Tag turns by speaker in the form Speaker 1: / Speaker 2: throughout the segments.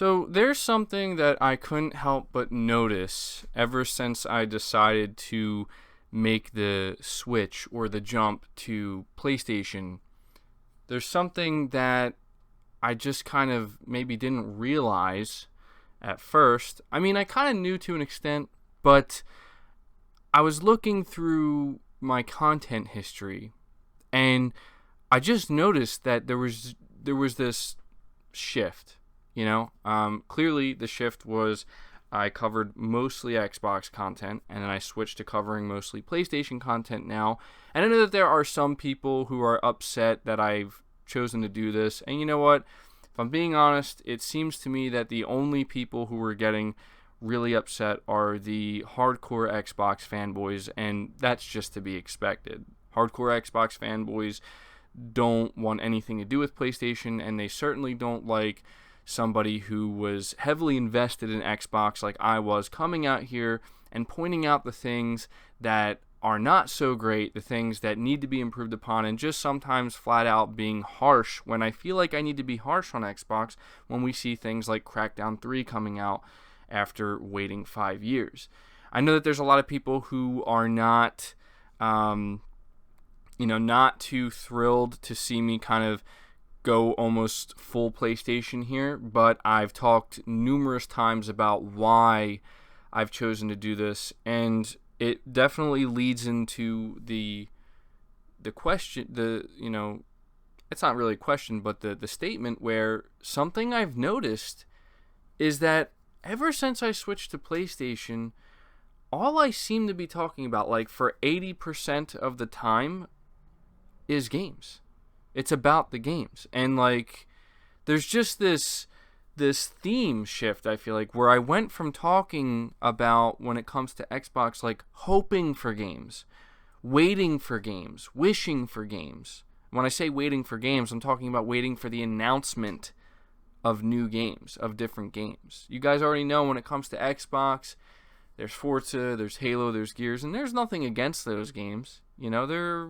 Speaker 1: So there's something that I couldn't help but notice ever since I decided to make the switch or the jump to PlayStation. There's something that I just kind of maybe didn't realize at first. I mean, I kind of knew to an extent, but I was looking through my content history and I just noticed that there was this shift. Clearly the shift was I covered mostly Xbox content, and then I switched to covering mostly PlayStation content now. And I know that there are some people who are upset that I've chosen to do this. And you know what? If I'm being honest, it seems to me that the only people who are getting really upset are the hardcore Xbox fanboys, and that's just to be expected. Hardcore Xbox fanboys don't want anything to do with PlayStation, and they certainly don't like somebody who was heavily invested in Xbox like I was coming out here and pointing out the things that are not so great, the things that need to be improved upon, and just sometimes flat out being harsh when I feel like I need to be harsh on Xbox when we see things like Crackdown 3 coming out after waiting 5 years. I know that there's a lot of people who are not not too thrilled to see me kind of go almost full PlayStation here, but I've talked numerous times about why I've chosen to do this, and it definitely leads into the question, it's not really a question, but the statement where something I've noticed is that ever since I switched to PlayStation, all I seem to be talking about, like for 80% of the time, is games. It's about the games. And like there's just this theme shift, I feel like, where I went from talking about, when it comes to Xbox, like hoping for games, waiting for games, wishing for games. When I say waiting for games, I'm talking about waiting for the announcement of new games, of different games. You guys already know when it comes to Xbox, there's Forza, there's Halo, there's Gears, and there's nothing against those games. They're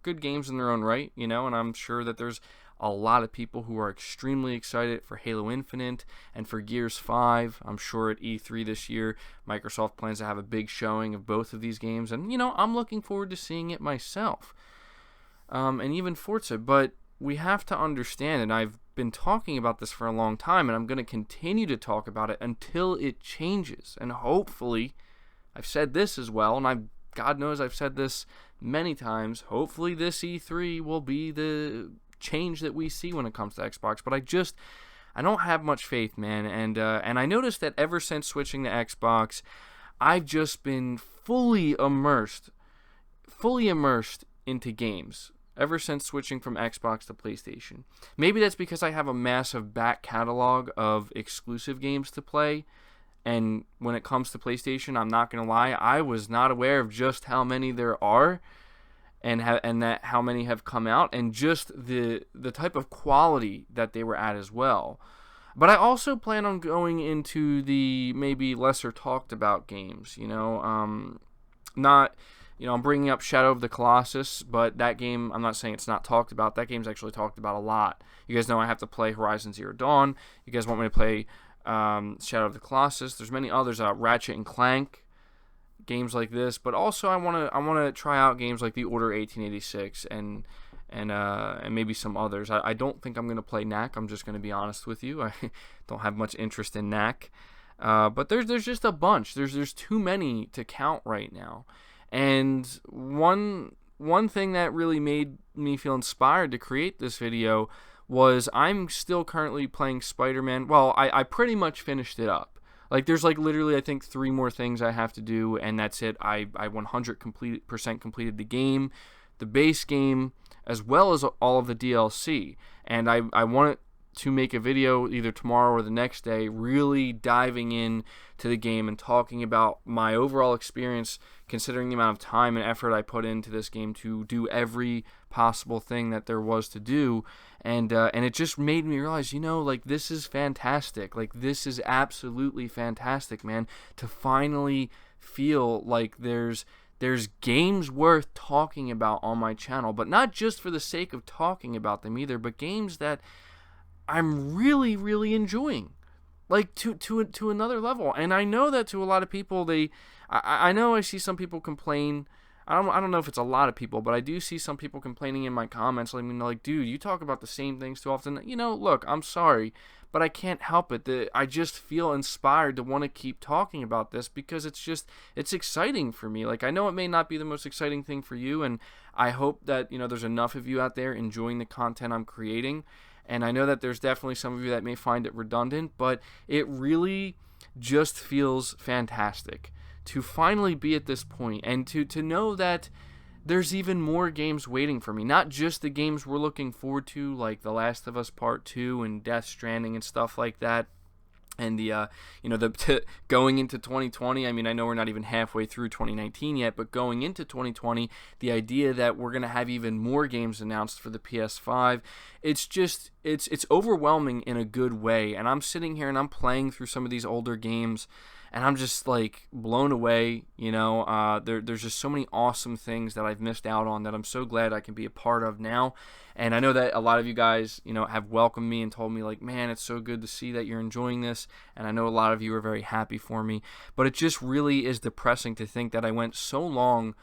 Speaker 1: good games in their own right, and I'm sure that there's a lot of people who are extremely excited for Halo Infinite and for Gears 5. I'm sure at E3 this year, Microsoft plans to have a big showing of both of these games, and, I'm looking forward to seeing it myself. And even Forza, but we have to understand, and I've been talking about this for a long time, and I'm going to continue to talk about it until it changes, and hopefully, I've said this as well, and God knows I've said this many times, hopefully this E3 will be the change that we see when it comes to Xbox, but I don't have much faith, man, and I noticed that ever since switching to Xbox, I've just been fully immersed into games ever since switching from Xbox to PlayStation. Maybe that's because I have a massive back catalog of exclusive games to play. And when it comes to PlayStation, I'm not going to lie, I was not aware of just how many there are and how many have come out, and just the type of quality that they were at as well. But I also plan on going into the maybe lesser talked about games, I'm bringing up Shadow of the Colossus, but that game, I'm not saying it's not talked about. That game's actually talked about a lot. You guys know I have to play Horizon Zero Dawn. You guys want me to play Shadow of the Colossus. There's many others, Ratchet and Clank, games like this. But also I want to try out games like The Order 1886 and maybe some others. I don't think I'm going to play Knack. I'm just going to be honest with you. I don't have much interest in Knack. But there's just a bunch. There's too many to count right now. And one thing that really made me feel inspired to create this video was I'm still currently playing Spider-Man. Well, I pretty much finished it up. Like, there's like literally I think 3 more things I have to do, and that's it. I 100% completed the game, the base game, as well as all of the DLC. And I want to make a video either tomorrow or the next day really diving in to the game and talking about my overall experience, considering the amount of time and effort I put into this game to do every possible thing that there was to do. And it just made me realize, this is fantastic. Like, this is absolutely fantastic, man, to finally feel like there's games worth talking about on my channel, but not just for the sake of talking about them either, but games that I'm really, really enjoying. like to another level. And I know that to a lot of people, I know I see some people complain. I don't know if it's a lot of people, but I do see some people complaining in my comments. I mean, like, dude, you talk about the same things too often. Look, I'm sorry, but I can't help it. I just feel inspired to want to keep talking about this because it's exciting for me. Like, I know it may not be the most exciting thing for you, and I hope that, there's enough of you out there enjoying the content I'm creating. And I know that there's definitely some of you that may find it redundant, but it really just feels fantastic to finally be at this point and to know that there's even more games waiting for me. Not just the games we're looking forward to, like The Last of Us Part 2 and Death Stranding and stuff like that. And going into 2020, I mean, I know we're not even halfway through 2019 yet, but going into 2020, the idea that we're going to have even more games announced for the PS5, it's overwhelming in a good way. And I'm sitting here and I'm playing through some of these older games, and I'm just like blown away. There's just so many awesome things that I've missed out on that I'm so glad I can be a part of now. And I know that a lot of you guys, have welcomed me and told me, like, man, it's so good to see that you're enjoying this. And I know a lot of you are very happy for me. But it just really is depressing to think that I went so long,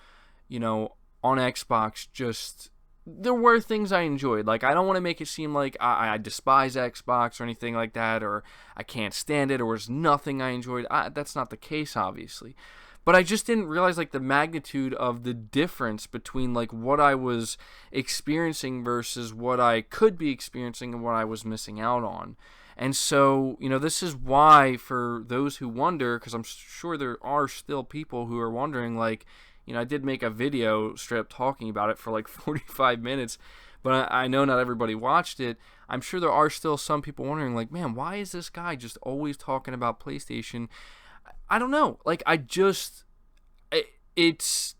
Speaker 1: on Xbox. There were things I enjoyed. Like, I don't want to make it seem like I despise Xbox or anything like that, or I can't stand it, or there's nothing I enjoyed. That's not the case, obviously. But I just didn't realize, like, the magnitude of the difference between, like, what I was experiencing versus what I could be experiencing and what I was missing out on. And so, this is why, for those who wonder, because I'm sure there are still people who are wondering, like, I did make a video straight up talking about it for, like, 45 minutes, but I know not everybody watched it. I'm sure there are still some people wondering, like, man, why is this guy just always talking about PlayStation? I don't know. Like, it's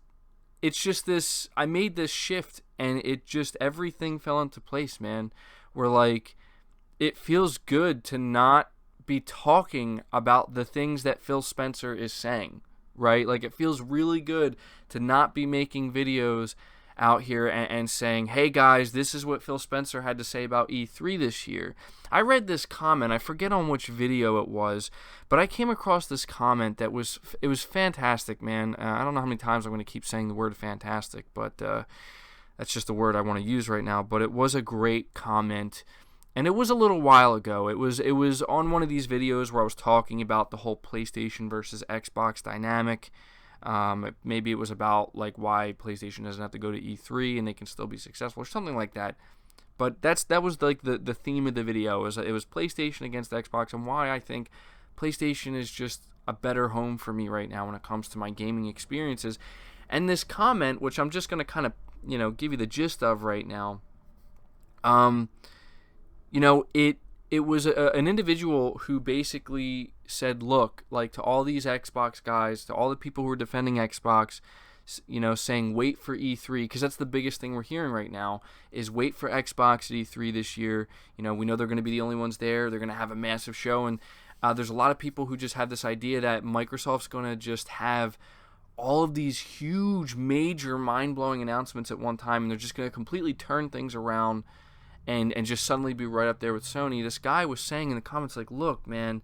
Speaker 1: just this, I made this shift, and it just, everything fell into place, man. Where, like, it feels good to not be talking about the things that Phil Spencer is saying, right? Like, it feels really good to not be making videos out here and saying, hey guys, this is what Phil Spencer had to say about E3 this year. I read this comment, I forget on which video it was, but I came across this comment that was fantastic, man. I don't know how many times I'm going to keep saying the word fantastic, but that's just the word I want to use right now. But it was a great comment, and it was a little while ago. It was on one of these videos where I was talking about the whole PlayStation versus Xbox dynamic. Maybe it was about, like, why PlayStation doesn't have to go to E3 and they can still be successful or something like that. But that was like the theme of the video. It was PlayStation against Xbox, and why I think PlayStation is just a better home for me right now when it comes to my gaming experiences. And this comment, which I'm just going to kind of, give you the gist of right now, it was an individual who basically said, look, like, to all these Xbox guys, to all the people who are defending Xbox, saying wait for E3, because that's the biggest thing we're hearing right now, is wait for Xbox at E3 this year. We know they're going to be the only ones there. They're going to have a massive show, and there's a lot of people who just have this idea that Microsoft's going to just have all of these huge, major, mind-blowing announcements at one time, and they're just going to completely turn things around and just suddenly be right up there with Sony. This guy was saying in the comments, like, look, man,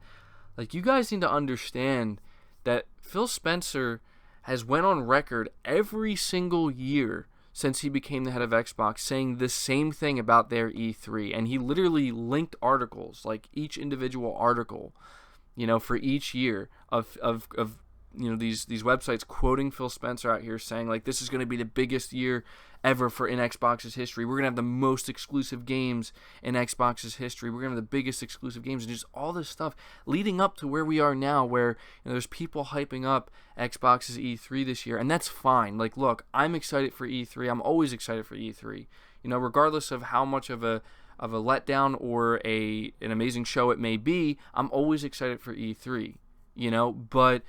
Speaker 1: like, you guys need to understand that Phil Spencer has went on record every single year since he became the head of Xbox saying the same thing about their E3, and he literally linked articles, like each individual article, for each year of these websites quoting Phil Spencer out here saying, like, this is going to be the biggest year ever in Xbox's history. We're going to have the most exclusive games in Xbox's history. We're going to have the biggest exclusive games, and just all this stuff leading up to where we are now, where there's people hyping up Xbox's E3 this year, and that's fine. Like, look, I'm excited for E3. I'm always excited for E3. Regardless of how much of a letdown or an amazing show it may be, I'm always excited for E3. But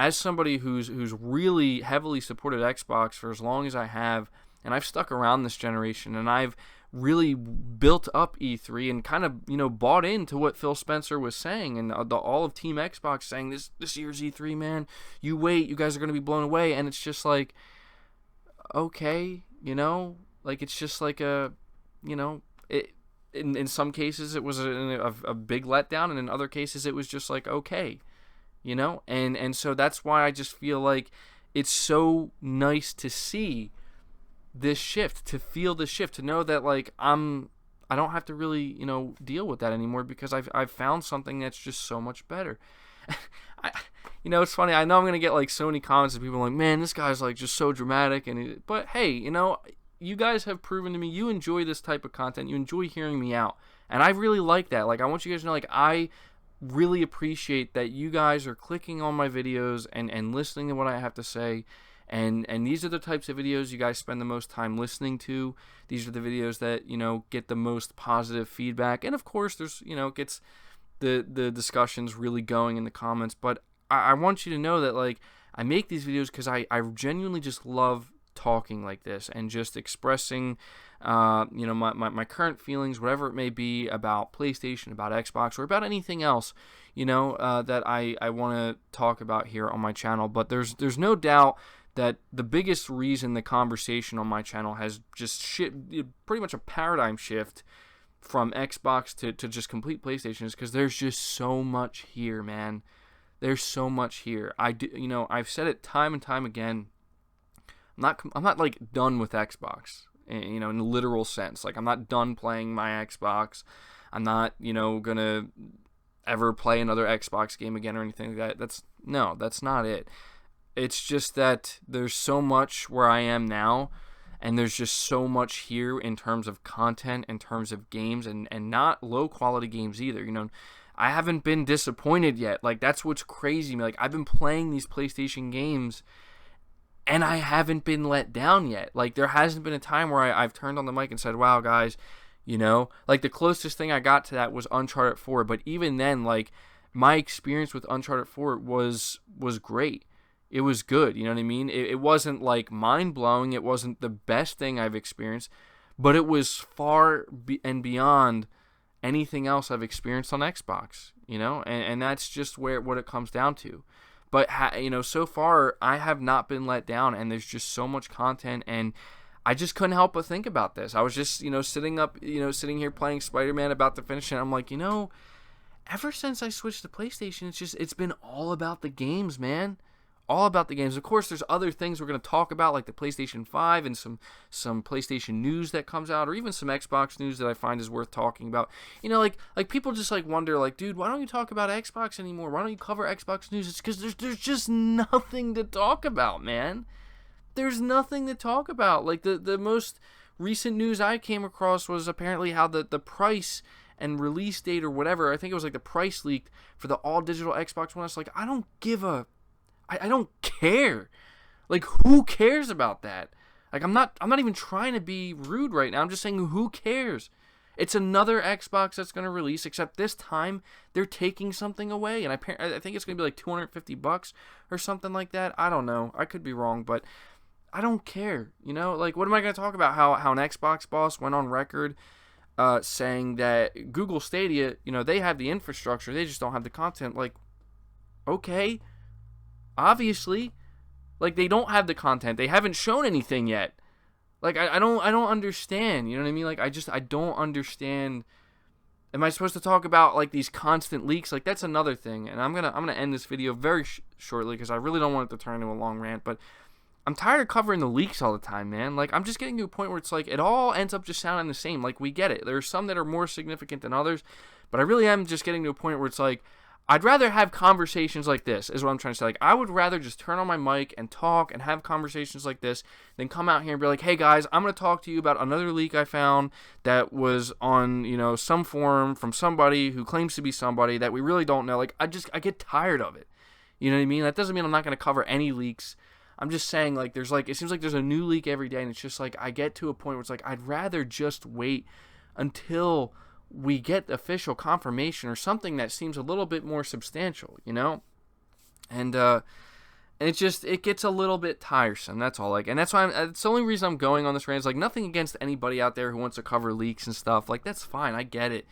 Speaker 1: as somebody who's really heavily supported Xbox for as long as I have, and I've stuck around this generation, and I've really built up E3 and kind of, bought into what Phil Spencer was saying, and all of Team Xbox saying, this year's E3, man, you wait, you guys are going to be blown away. And it's just like, okay, like, it's just like in some cases it was a big letdown, and in other cases it was just like okay, you know. And so that's why I just feel like it's so nice to see this shift, to feel the shift, to know that like I don't have to really, you know, deal with that anymore because I've found something that's just so much better. You know, it's funny. I know I'm gonna get like so many comments of people like, man, this guy's like just so dramatic, but hey, you know, you guys have proven to me you enjoy this type of content. You enjoy hearing me out, and I really like that. Like, I want you guys to know, like, I really appreciate that you guys are clicking on my videos and listening to what I have to say. And these are the types of videos you guys spend the most time listening to. These are the videos that, you know, get the most positive feedback. And of course, there's, you know, it gets the discussions really going in the comments. But I want you to know that, like, I make these videos because I genuinely just love talking like this and just expressing, you know, my current feelings, whatever it may be, about PlayStation, about Xbox, or about anything else, you know, that I want to talk about here on my channel. But there's no doubt that the biggest reason the conversation on my channel has just pretty much a paradigm shift from Xbox to just complete PlayStation is because there's just so much here, man. There's so much here. You know, I've said it time and time again. I'm not like done with Xbox, you know, in the literal sense. Like, I'm not done playing my Xbox. I'm not, you know, gonna ever play another Xbox game again or anything like that. That's not it. It's just that there's so much where I am now, and there's just so much here in terms of content, in terms of games, and not low quality games either. You know, I haven't been disappointed yet. Like, that's what's crazy. Like, I've been playing these PlayStation games, and I haven't been let down yet. Like, there hasn't been a time where I've turned on the mic and said, wow, guys, you know, like, the closest thing I got to that was Uncharted 4. But even then, like, my experience with Uncharted 4 was great. It was good, you know what I mean? It wasn't, like, mind-blowing. It wasn't the best thing I've experienced, but it was far and beyond anything else I've experienced on Xbox, you know? And that's just what it comes down to. But, you know, so far, I have not been let down, and there's just so much content, and I just couldn't help but think about this. I was just, you know, sitting here playing Spider-Man, about to finish it, and I'm like, you know, ever since I switched to PlayStation, it's been all about the games, man. All about the games. Of course, there's other things we're going to talk about, like the PlayStation 5 and some PlayStation news that comes out, or even some Xbox news that I find is worth talking about. You know, like people just like wonder, like, dude, why don't you talk about Xbox anymore? Why don't you cover Xbox news? It's because there's just nothing to talk about, man. There's nothing to talk about. Like, the most recent news I came across was apparently how the price and release date or whatever, I think it was like the price leaked for the all digital Xbox One. It's like, I don't care. Like, who cares about that? Like, I'm not even trying to be rude right now. I'm just saying, who cares? It's another Xbox that's going to release, except this time they're taking something away, and I think it's going to be like $250 or something like that. I don't know. I could be wrong, but I don't care. You know, like, what am I going to talk about? How an Xbox boss went on record saying that Google Stadia, you know, they have the infrastructure, they just don't have the content. Like, okay. Obviously, like, they don't have the content. They haven't shown anything yet. Like, I don't understand. You know what I mean? Like, I don't understand. Am I supposed to talk about, like, these constant leaks? Like, that's another thing. And I'm gonna end this video very shortly because I really don't want it to turn into a long rant. But I'm tired of covering the leaks all the time, man. Like, I'm just getting to a point where it's like it all ends up just sounding the same. Like, we get it. There's some that are more significant than others, but I really am just getting to a point where it's like, I'd rather have conversations like this, is what I'm trying to say. Like, I would rather just turn on my mic and talk and have conversations like this than come out here and be like, hey, guys, I'm going to talk to you about another leak I found that was on, you know, some forum from somebody who claims to be somebody that we really don't know. Like, I get tired of it. You know what I mean? That doesn't mean I'm not going to cover any leaks. I'm just saying, like, it seems like there's a new leak every day, and it's just like, I get to a point where it's like, I'd rather just wait until we get official confirmation or something that seems a little bit more substantial, you know? And it gets a little bit tiresome, that's all. Like, and that's why it's the only reason I'm going on this rant. Is like, nothing against anybody out there who wants to cover leaks and stuff. Like, that's fine, I get it,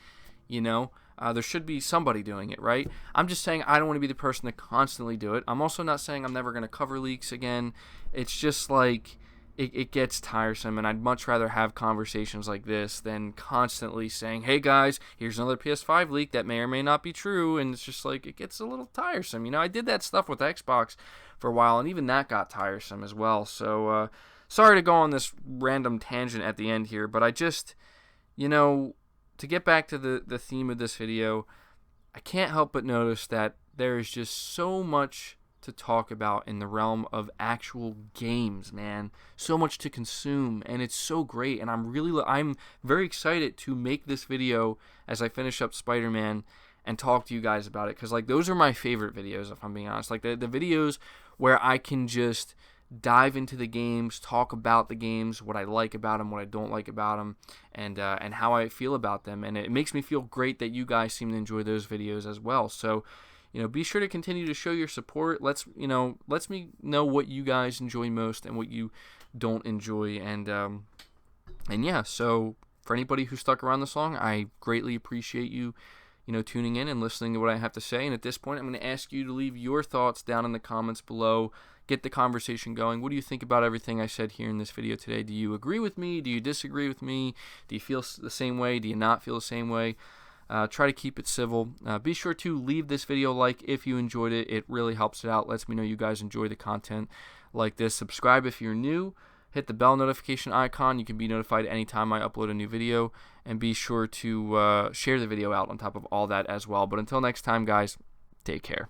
Speaker 1: you know? There should be somebody doing it, right? I'm just saying I don't want to be the person to constantly do it. I'm also not saying I'm never going to cover leaks again. It's just like, it gets tiresome, and I'd much rather have conversations like this than constantly saying, hey guys, here's another PS5 leak that may or may not be true, and it's just like, it gets a little tiresome. I did that stuff with Xbox for a while, and even that got tiresome as well. So sorry to go on this random tangent at the end here, but I just, to get back to the theme of this video, I can't help but notice that there is just so much to talk about in the realm of actual games, man. So much to consume, and it's so great, and I'm very excited to make this video as I finish up Spider-Man and talk to you guys about it, because like those are my favorite videos, if I'm being honest. Like the videos where I can just dive into the games, talk about the games, what I like about them, what I don't like about them, and how I feel about them. And it makes me feel great that you guys seem to enjoy those videos as well. So be sure to continue to show your support. Let's me know what you guys enjoy most and what you don't enjoy. And yeah, so for anybody who stuck around this long, I greatly appreciate you, tuning in and listening to what I have to say. And at this point, I'm going to ask you to leave your thoughts down in the comments below. Get the conversation going. What do you think about everything I said here in this video today? Do you agree with me? Do you disagree with me? Do you feel the same way? Do you not feel the same way? Try to keep it civil. Be sure to leave this video a like if you enjoyed it. It really helps it out. Lets me know you guys enjoy the content like this. Subscribe if you're new. Hit the bell notification icon. You can be notified anytime I upload a new video. And be sure to share the video out on top of all that as well. But until next time, guys, take care.